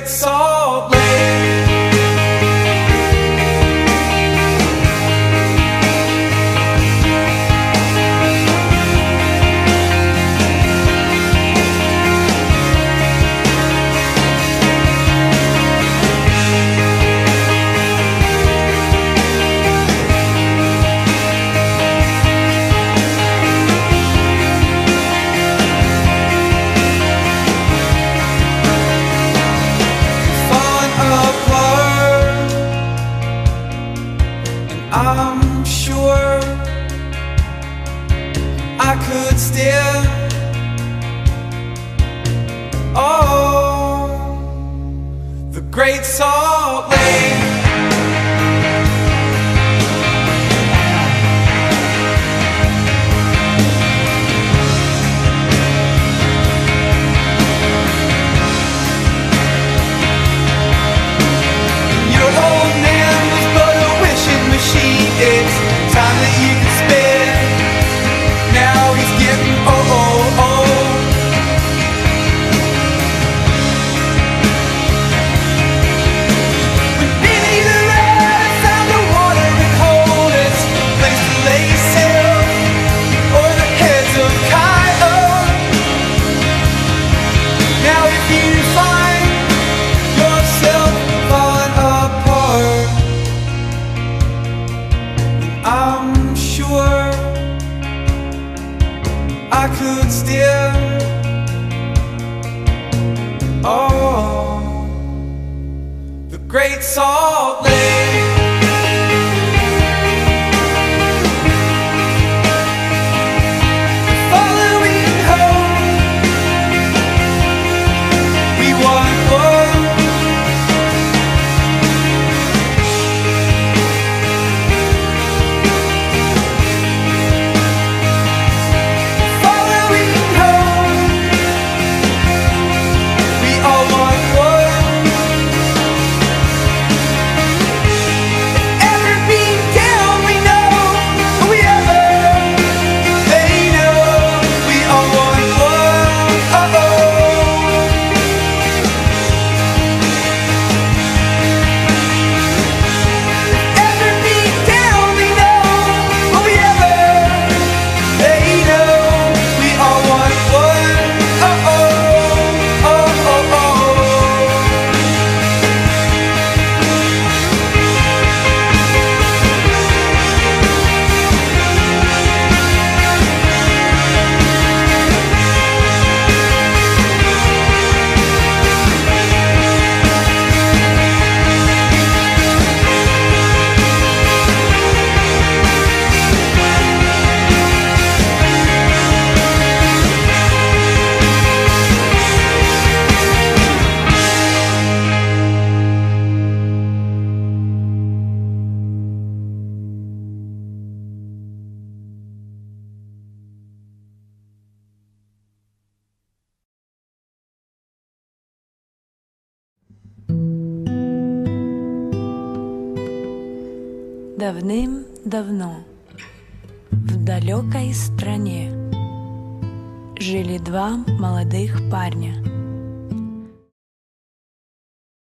Great Salt Lake. I'm sure I could still, oh, the Great Salt Lake. Your old man was but a wishing machine. It's time that you can spend. Now he's getting old. When Benny the Rat found the watering hole, it's a place to lay sail, or the heads of coyote. Now if you find yourself falling apart, I'm sure I could still, oh, the Great Salt Lake. Following home, we want more. Following home, we all want more. Ever been down, we know. We ever, they know. We all want more. Ever been down, we know. We ever, they know. We all want more. Давным-давно в далекой стране жили два молодых парня.